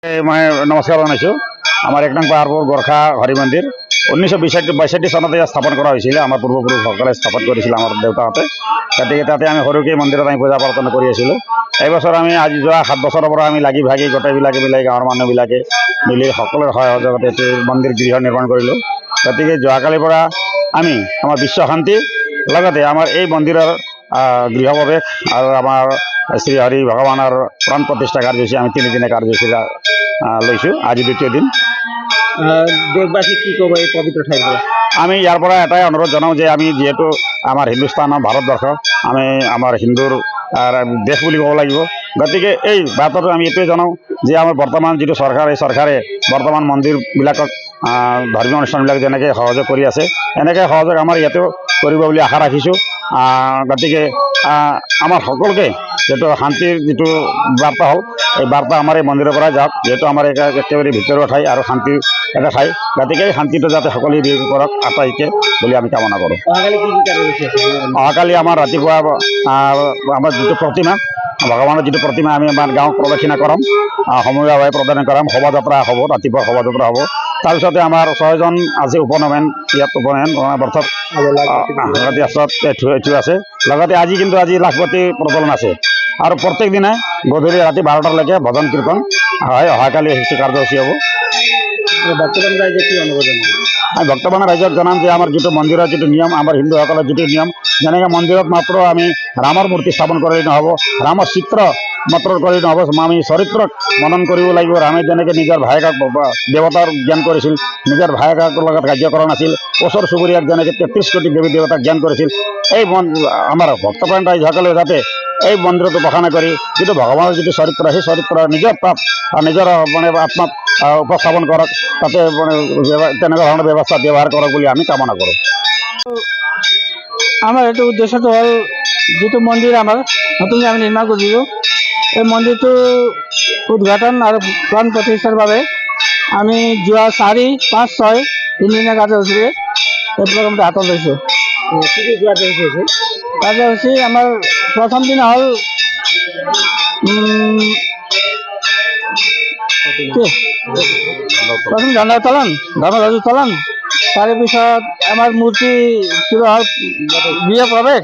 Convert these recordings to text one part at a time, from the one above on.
मैं नमस्कार जानाइছো आमार 1 नং पाहारपुर गोरखा हरि मंदिर 1962 सनते स्थापन करा हয়েছিল आमार पूर्वपुरुषসকলে स्थापन करिছিল आमार देवताहते गतिके ताते आमी हरुके मन्दिरत आमी पूजा प्रार्थना करि आছিলো এই বছর আমি আজি যোৱা 7 বছৰৰ পৰা আমি লাগি ভাগি গোটেইবিলাকে মিলাই গাঁৱৰ মানুহবিলাকে মিলি সকলোৰে সহযোগতে এই মন্দিৰ গৃহ নিৰ্মাণ কৰিলো গতিকে যোৱাকালিৰ পৰা আমি আমাৰ বিশ্ব শান্তি লগতে আমাৰ এই মন্দিৰৰ গৃহ প্ৰৱেশ আৰু আমাৰ শ্ৰী হৰি ভগৱানৰ প্ৰাণ প্ৰতিষ্ঠা কাৰ্যসূচী আমি 3 দিনৰ কাৰ্যসূচী লৈছো আজি দ্বিতীয় দিন দেশবাসী কি কব এই পবিত্ৰ ঠাইৰ পৰা আমি ইয়াৰ পৰা এটাই অনুৰোধ জনাও যে আমি যেহেতু আমাৰ হিন্দুস্তান ভাৰতবৰ্ষ আমি আমাৰ হিন্দুৰ দেশ বুলি ক'ব লাগিব গতিকে এই বাতটো আমি এটোৱে জনাও যে আমাৰ বৰ্তমান যিটো চৰকাৰ এই চৰকাৰে বৰ্তমান মন্দিৰবিলাকক ধৰ্মীয় অনুষ্ঠানবিলাক যেনেকৈ সহযোগ কৰি আছে এনেকৈ সহযোগ আমাৰ ইয়াতেও কৰিব বুলি আশা ৰাখিছোঁ গতিকে আমাৰ সকলোকে যেটো শান্তিৰ যেটো বাৰ্তা হ'ল এই বাৰ্তা আমাৰ এই মন্দিৰৰ পৰা যাওক যেটো আমাৰ একেবাৰে ভিতৰুৱা ঠাই আৰু শান্তিৰ এটা ঠাই গতিকে শান্তিটো যাতে সকলোৱে বিয়োগ কৰক আটাইকে বুলি আমি কামনা কৰোঁ অহাকালি আমাৰ ৰাতিপুৱা আমাৰ যিটো প্ৰতিমা ভগৱানৰ যিটো প্ৰতিমা আমি আমাৰ গাঁৱত প্ৰদক্ষিণা কৰাম সমূহীয়াভাৱে প্ৰদান কৰাম শোভাযাত্ৰা হ'ব ৰাতিপুৱা শোভাযাত্ৰা হ'ব তাৰপিছতে আমাৰ 6 জন আজি উপনয়ন ইয়াত উপনয়ন অৰ্থত এইটো আছে লগতে আজি কিন্তু আজি লাখপতি প্ৰচলন আছে আৰু প্ৰত্যেক দিনাই গধূলি ৰাতি 12টালৈকে ভজন কীৰ্তন হয় অহাকালি সেই কাৰ্যসূচী হ'ব বৰ্তমান ৰাইজে কি অনুৰোধ আমি বৰ্তমান ৰাইজক জনাম যে আমাৰ যিটো মন্দিৰৰ যিটো নিয়ম আমাৰ হিন্দুসকলৰ যিটো নিয়ম যেনেকৈ মন্দিৰত মাত্ৰ আমি ৰামৰ মূৰ্তি স্থাপন কৰিলে নহ'ব ৰামৰ চিত্ৰ মাত্ৰ কৰিলে নহ'ব আমি চৰিত্ৰক মনন কৰিব লাগিব ৰামে যেনেকৈ নিজৰ ভায়েকক দেৱতাৰ জ্ঞান কৰিছিল নিজৰ ভায়েকৰ লগত কাৰ্য কৰা নাছিল ওচৰ চুবুৰীয়াক যেনেকৈ 33 কোটি দেৱী দেৱতাক জ্ঞান কৰিছিল এই আমাৰ ভক্তপ্ৰাণ ৰাইজসকলে যাতে এই মন্দিৰত উপাসনা কৰি যিটো ভগৱানৰ যিটো চৰিত্ৰ সেই চৰিত্ৰ নিজৰ তাত নিজৰ মানে আত্মাত উপস্থাপন কৰক তাতে মানে তেনেকুৱা ধৰণৰ ব্যৱস্থা ব্যৱহাৰ কৰক বুলি আমি কামনা কৰোঁ আমাৰ এইটো উদ্দেশ্যটো হ'ল যিটো মন্দিৰ আমাৰ নতুনকৈ আমি নিৰ্মাণ কৰিছোঁ এই মন্দিৰটো উদ্ঘাটন আৰু প্ৰাণ প্ৰতিষ্ঠাৰ বাবে আমি যোৱা 4, 5, 6 তিনিদিনীয়া কাৰ্যসূচীৰে এই প্ৰগ্ৰামটো হাতত লৈছোঁ কাৰ্যসূচী আমাৰ প্ৰথম দিনা হ'ল প্ৰথম ধৰ্মধ্বজ উত্তোলন তাৰপিছত আমাৰ মূৰ্তি কিবা হ'ল গৃহ প্ৰৱেশ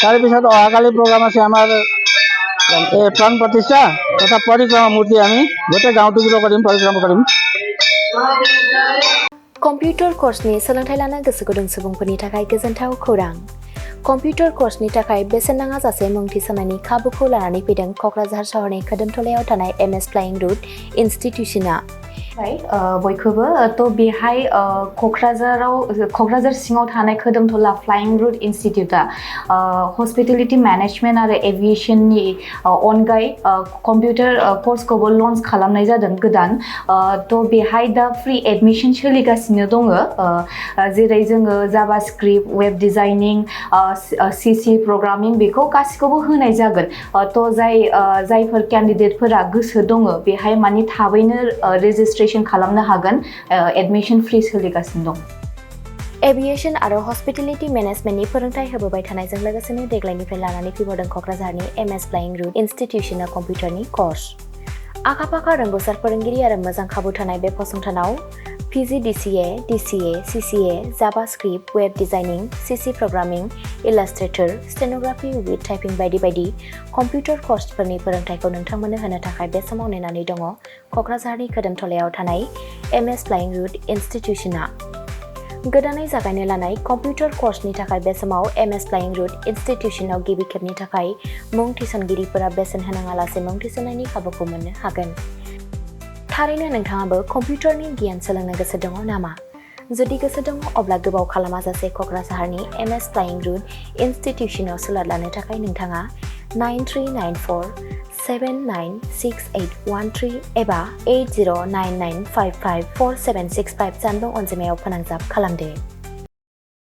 তাৰপিছত অহাকালি প্ৰগ্ৰাম আছে আমাৰ প্ৰাণ প্ৰতিষ্ঠা তথা পৰিক্ৰমা মূৰ্তি আমি গোটেই গাঁৱটো কিবা কৰিম পৰিক্ৰমা কৰিম कम्पिउटार कर्सनि सोलोंथाय लानो गोसो गुदुं सुबुंफोरनि थाखाय गोजोनथाव खौरां कम्पिउटार कर्सनि थाखाय बेसेन नाङा जासे मुं थिसननायनि खाबुखौ लानानै फैदों क'क्राझार सहरनि खोदोमथलायाव थानाय MS फ्लाइंग रुट इनस्टिट्यूशना बयखौबो तो बेहाय क'क्राझार सिङाव थानाय खोदोमथला फ्लाइंग रुट इनस्टिट्यूटा हस्पिटेलिटी मैनेजमेंट आरो एविएशननि अनगायै कम्पिउटार कर्सखौबो लन्च खालामनाय जादों गोदान तो बेहाय दा फ्री एडमिशन सोलिगासिनो दङ जेरै जोङो जाभास्क्रिप्ट वेब डिजाइनिं CC प्रोग्रामिं बेखौ गासिखौबो होनाय जागोन तो जायफोर कैंडिडेटफोरा गोसो दङ बेहाय माने थाबैनो रेजिस्ट्रेशन खालामनो हागोन एडमिशन फ्री सोलिगासिनो दं एविएशन आरो हस्पिटेलिटी मैनेजमेंटनि फोरोंथाय होबोबाय थानायजों लोगोसेनो देग्लायनिफ्राय लानानै फैबावदों क'क्राझारनि MS फ्लाइंग रुट इनस्टिट्यूशना कम्पिउटारनि कर्स आखा-फाखा रोंग'सार फोरोंगिरि आरो मोजां खाबु थानाय बे फसंथानाव PGDCA, DCA, CCA, JavaScript, Web Designing, CC Programming, Illustrator, Stenography with Typing बायदि बायदि कम्पिउटार कर्सफोरनि फोरोंथायखौ नोंथांमोननो होनो थाखाय बे समाव नेनानै दङ क'क्राझारनि खोदोमथलायाव थानाय MS फ्लाइंग रुट इनस्टिट्यूशना गोदानै जागायनो लानाय कम्पिउटार कर्सनि थाखाय बे समाव MS फ्लाइंग रुट इनस्टिट्यूशनाव गिबि खेबनि थाखाय मुं थिसनगिरिफोरा बेसेन होनाङालासे मुं थिसननायनि खाबुखौ मोननो हागोन थारैनो नोंथाङाबो कम्पिउटारनि गियान सोलोंनो गोसो दङ नामा जुदि गोसो दङ अब्ला गोबाव खालामाजासे क'क्राझारनि MS फ्लाइंग रुट इनस्टिट्यूशनाव सोलोंनो लानो थाखाय नोंथाङा 9394796813 एबा 8099554765 जानबुं अनजिमायाव फोनांजाब खालामदो